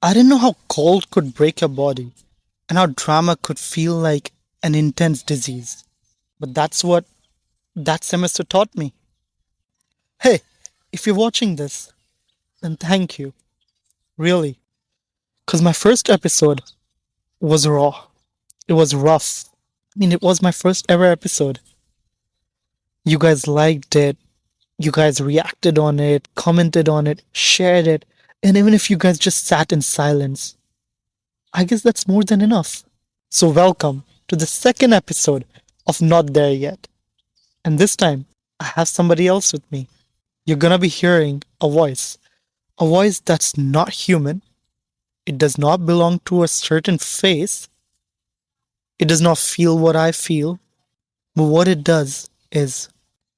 I didn't know how cold could break your body and how drama could feel like an intense disease. But that's what that semester taught me. Hey, if you're watching this, then thank you. Really. Because my first episode was raw. It was rough. I mean, it was my first ever episode. You guys liked it. You guys reacted on it, commented on it, shared it. And even if you guys just sat in silence, I guess that's more than enough. So, welcome to the second episode of Not There Yet. And this time, I have somebody else with me. You're gonna be hearing a voice that's not human. It does not belong to a certain face. It does not feel what I feel. But what it does is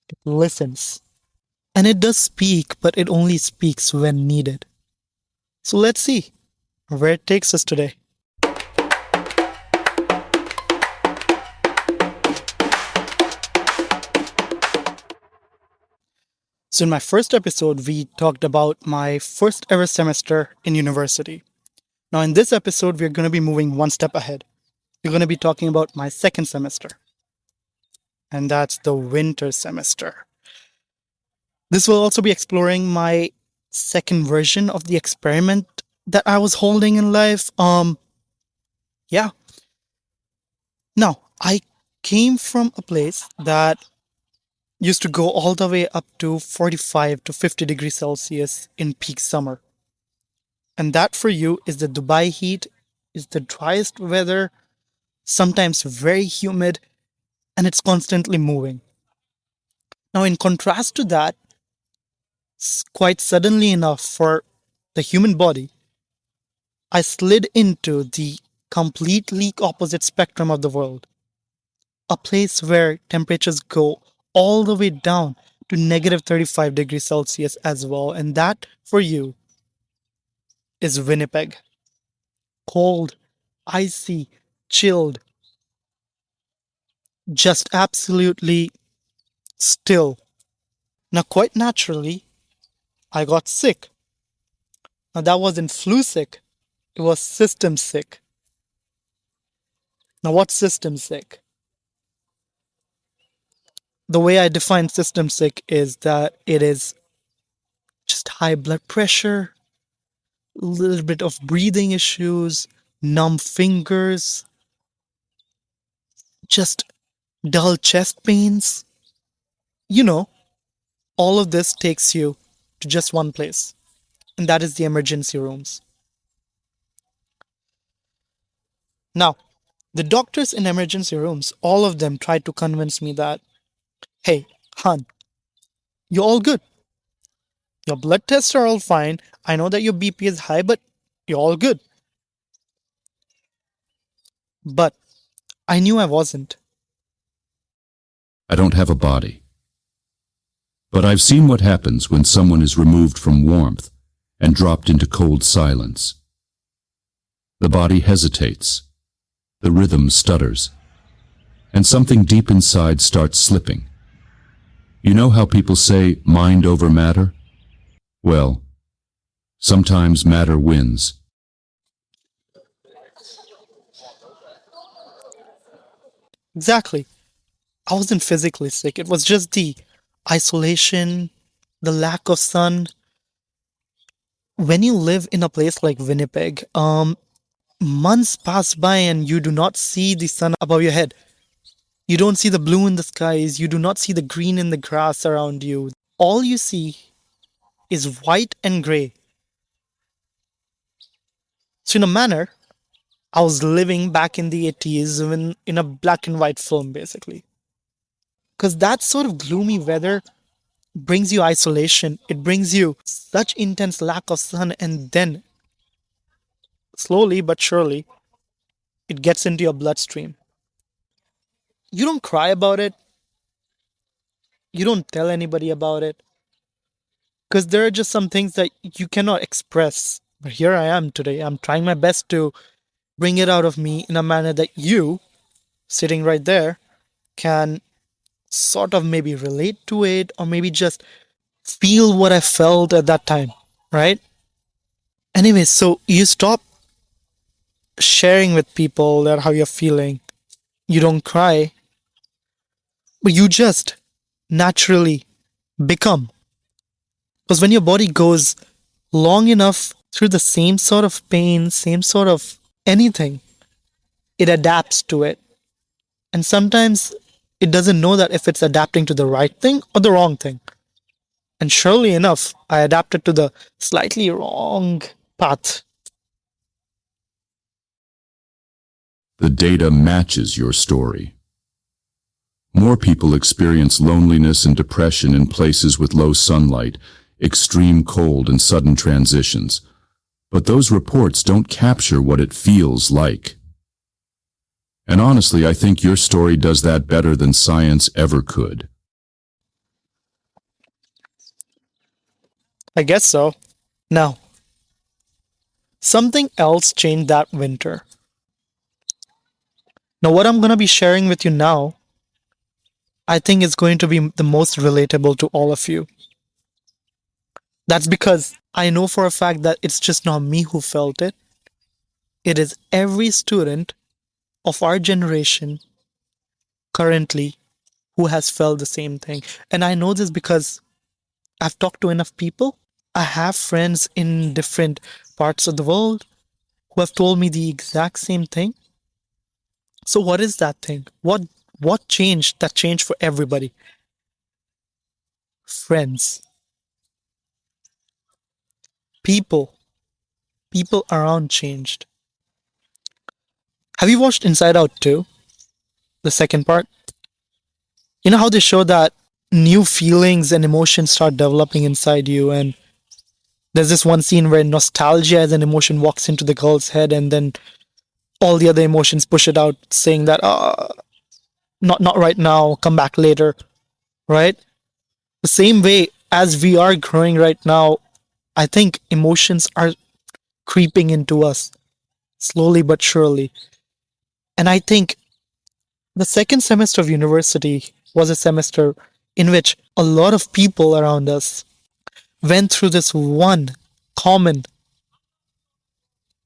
it listens. And it does speak, but it only speaks when needed. So let's see where it takes us today. So, in my first episode, we talked about my first ever semester in university. Now, in this episode, we're going to be moving one step ahead. We're going to be talking about my second semester, and that's the winter semester. This will also be exploring my second version of the experiment that I was holding in life. Yeah. Now, I came from a place that used to go all the way up to 45 to 50 degrees Celsius in peak summer. And that for you is the Dubai heat, is the driest weather, sometimes very humid, and it's constantly moving. Now, in contrast to that, quite suddenly enough for the human body, I slid into the completely opposite spectrum of the world, a place where temperatures go all the way down to negative 35 degrees Celsius as well. And that for you is Winnipeg. Cold, icy, chilled, just absolutely still. Now, quite naturally, I got sick. Now, that wasn't flu sick, it was system sick. Now, what's system sick? The way I define system sick is that it is just high blood pressure, a little bit of breathing issues, numb fingers, just dull chest pains. You know, all of this takes you to just one place, and that is the emergency rooms. Now, the doctors in emergency rooms, all of them tried to convince me that, hey, hun, you're all good. Your blood tests are all fine. I know that your BP is high, but you're all good. But I knew I wasn't. I don't have a body. But I've seen what happens when someone is removed from warmth and dropped into cold silence. The body hesitates, the rhythm stutters, and something deep inside starts slipping. You know how people say mind over matter? Well, sometimes matter wins. Exactly. I wasn't physically sick. It was just the isolation, the lack of sun. When you live in a place like Winnipeg, months pass by and you do not see the sun above your head. You don't see the blue in the skies. You do not see the green in the grass around you. All you see is white and gray. So, in a manner, I was living back in the 80s in a black and white film, basically. Because that sort of gloomy weather brings you isolation. It brings you such intense lack of sun, and then slowly but surely, it gets into your bloodstream. You don't cry about it, you don't tell anybody about it, because there are just some things that you cannot express. But here I am today. I'm trying my best to bring it out of me in a manner that you, sitting right there, can sort of maybe relate to it or maybe just feel what I felt at that time, right? Anyway, so you stop sharing with people that how you're feeling. You don't cry, but you just naturally become. Because when your body goes long enough through the same sort of pain, same sort of anything, it adapts to it. And sometimes it doesn't know that if it's adapting to the right thing or the wrong thing. And surely enough, I adapted to the slightly wrong path. The data matches your story. More people experience loneliness and depression in places with low sunlight, extreme cold, and sudden transitions. But those reports don't capture what it feels like. And honestly, I think your story does that better than science ever could. I guess so. Now, something else changed that winter. Now, what I'm going to be sharing with you now, I think is going to be the most relatable to all of you. That's because I know for a fact that it's just not me who felt it. It is every student of our generation currently who has felt the same thing. And I know this because I've talked to enough people. I have friends in different parts of the world who have told me the exact same thing. So what is that thing? What changed that changed for everybody? Friends, people, people around changed. Have you watched Inside Out 2? The second part? You know how they show that new feelings and emotions start developing inside you, and there's this one scene where nostalgia as an emotion walks into the girl's head, and then all the other emotions push it out, saying that not right now, come back later, right? The same way as we are growing right now, I think emotions are creeping into us slowly but surely. And I think the second semester of university was a semester in which a lot of people around us went through this one common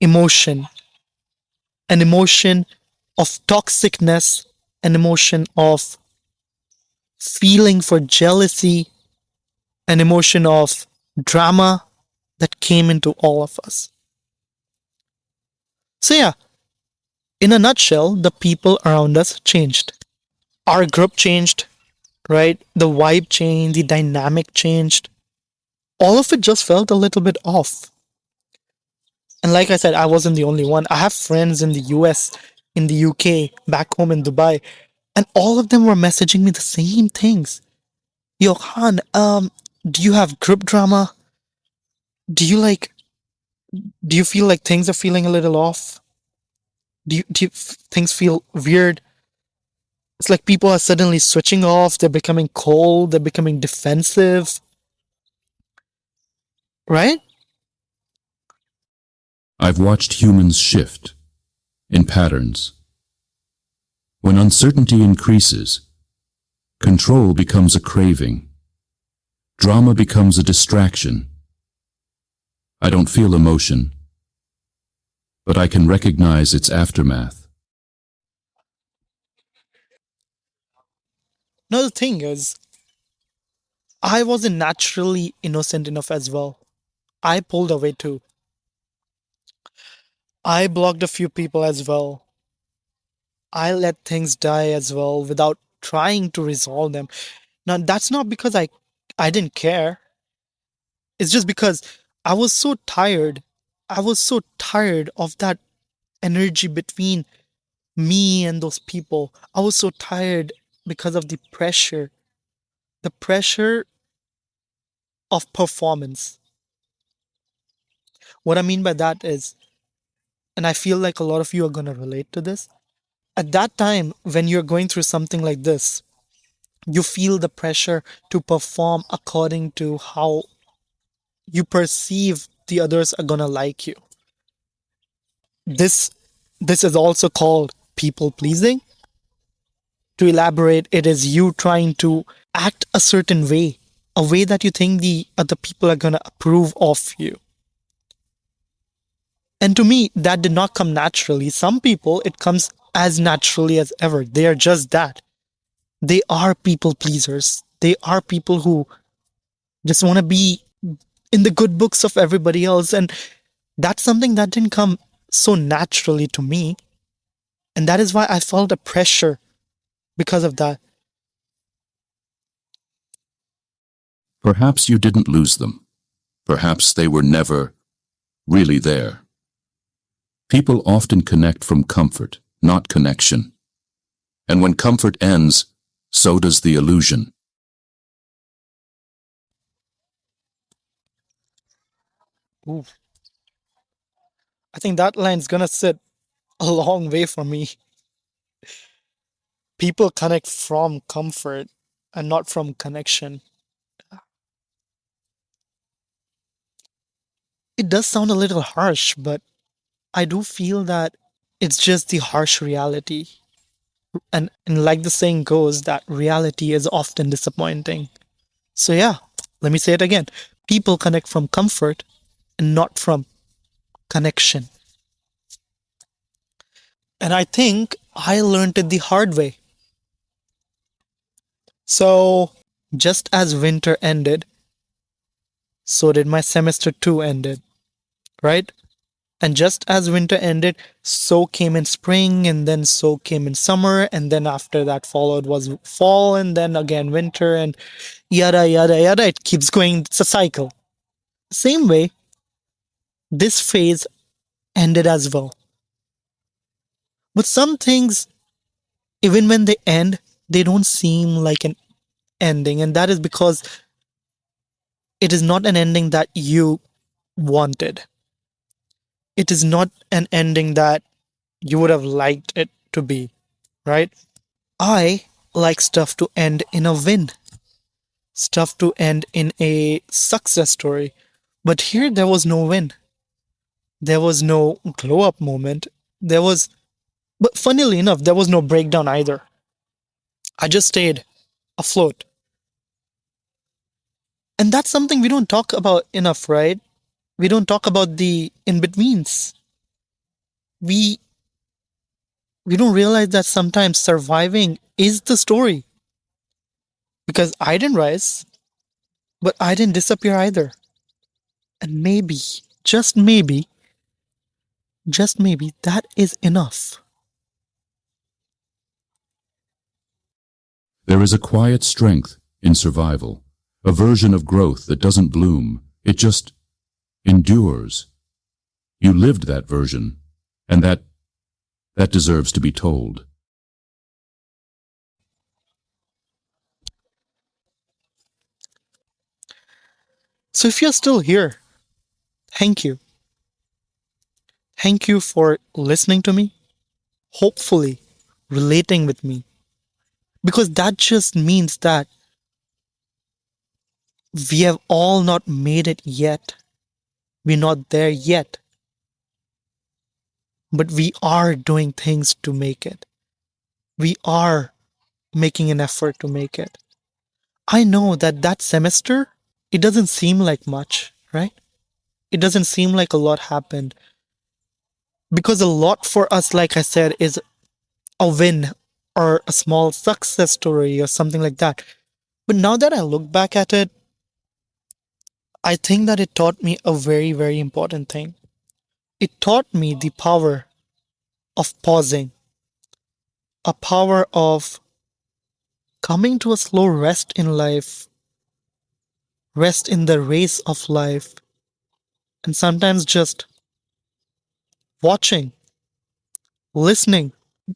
emotion, an emotion of toxicness, an emotion of feeling for jealousy, an emotion of drama that came into all of us. So, yeah, in a nutshell, the people around us changed. Our group changed, right? The vibe changed, the dynamic changed. All of it just felt a little bit off. And like I said, I wasn't the only one. I have friends in the US, in the UK, back home in Dubai, and all of them were messaging me the same things. Yo, Han, do you have group drama? Do you like, do you feel like things are feeling a little off? Things feel weird? It's like people are suddenly switching off, they're becoming cold, they're becoming defensive, right? I've watched humans shift in patterns. When uncertainty increases, control becomes a craving. Drama becomes a distraction. I don't feel emotion, but I can recognize its aftermath. Now, the thing is, I wasn't naturally innocent enough as well. I pulled away too. I blocked a few people as well. I let things die as well without trying to resolve them. Now, that's not because I didn't care. It's just because I was so tired. I was so tired of that energy between me and those people. I was so tired because of the pressure of performance. What I mean by that is, and I feel like a lot of you are going to relate to this, at that time when you're going through something like this, you feel the pressure to perform according to how you perceive the others are going to like you. This is also called people pleasing. To elaborate, it is you trying to act a certain way, a way that you think the other people are going to approve of you. And to me, that did not come naturally. Some people, it comes as naturally as ever. They are just that. They are people pleasers. They are people who just want to be in the good books of everybody else. And that's something that didn't come so naturally to me. And that is why I felt a pressure because of that. Perhaps you didn't lose them. Perhaps they were never really there. People often connect from comfort, not connection. And when comfort ends, so does the illusion. Ooh, I think that line's gonna sit a long way for me. People connect from comfort and not from connection. It does sound a little harsh, but I do feel that it's just the harsh reality. And like the saying goes, that reality is often disappointing. So, yeah, let me say it again. People connect from comfort and not from connection. And I think I learned it the hard way. So, just as winter ended, so did my semester 2 ended, right? And just as winter ended, so came in spring, and then so came in summer, and then after that followed was fall, and then again winter, and yada yada yada. It keeps going, it's a cycle. Same way, this phase ended as well. But some things, even when they end, they don't seem like an ending, and that is because it is not an ending that you wanted. It is not an ending that you would have liked it to be, right? I like stuff to end in a win, stuff to end in a success story. But here there was no win. There was no glow up moment. There was, but funnily enough, there was no breakdown either. I just stayed afloat. And that's something we don't talk about enough, right? We don't talk about the in betweens. We we don't realize that sometimes surviving is the story. Because I didn't rise, but I didn't disappear either. And maybe, just maybe, just maybe that is enough. There is a quiet strength in survival, a version of growth that doesn't bloom, it just endures. You lived that version, and that deserves to be told. So if you're still here, thank you. Thank you for listening to me, hopefully relating with me, because that just means that we have all not made it yet. We're not there yet, but we are doing things to make it. We are making an effort to make it. I know that that semester, it doesn't seem like much, right? It doesn't seem like a lot happened because a lot for us, like I said, is a win or a small success story or something like that. But now that I look back at it, I think that it taught me a very, very important thing. It taught me the power of pausing, a power of coming to a slow rest in life, rest in the race of life, and sometimes just watching, listening.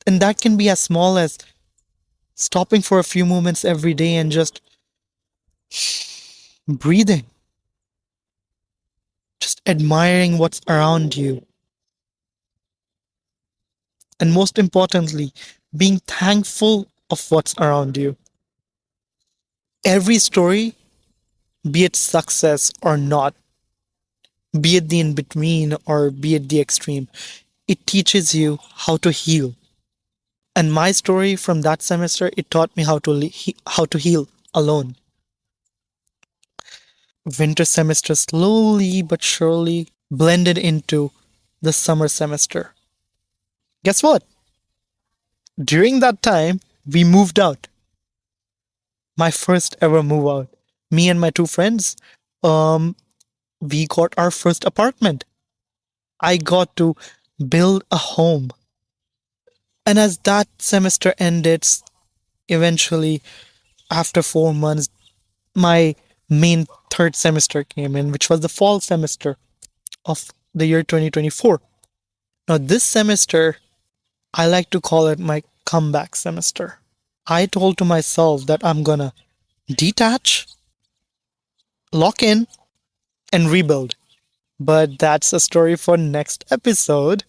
And that can be as small as stopping for a few moments every day and just breathing, just admiring what's around you. And most importantly, being thankful of what's around you. Every story, be it success or not, be it the in between or be it the extreme, it teaches you how to heal. And my story from that semester, it taught me how to heal alone. Winter semester slowly but surely blended into the summer semester. Guess what? During that time, we moved out. My first ever move out. Me and my two friends, um, we got our first apartment. I got to build a home. And as that semester ended, eventually, after 4 months, my main third semester came in, which was the fall semester of the year 2024. Now, this semester, I like to call it my comeback semester. I told to myself that I'm gonna detach, lock in, and rebuild. But that's a story for next episode.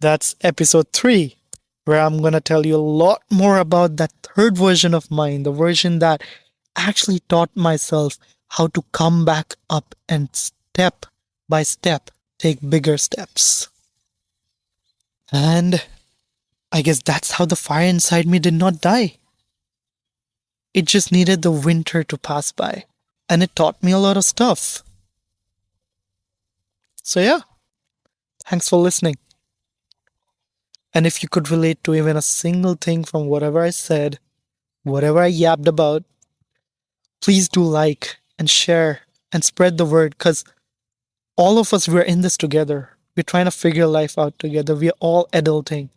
That's episode 3, where I'm gonna tell you a lot more about that third version of mine, the version that actually taught myself how to come back up and step by step take bigger steps. And I guess that's how the fire inside me did not die. It just needed the winter to pass by. And it taught me a lot of stuff. So, yeah, thanks for listening. And if you could relate to even a single thing from whatever I said, whatever I yapped about, please do like and share and spread the word because all of us, we're in this together. We're trying to figure life out together. We're all adulting.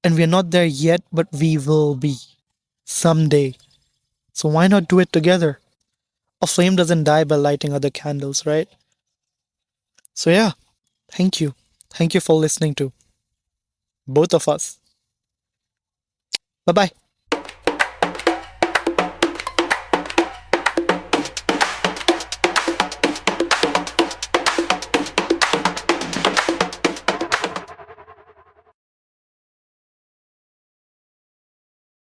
And we're not there yet, but we will be someday. So why not do it together? A flame doesn't die by lighting other candles, right? So yeah, thank you. Thank you for listening to both of us. Bye bye.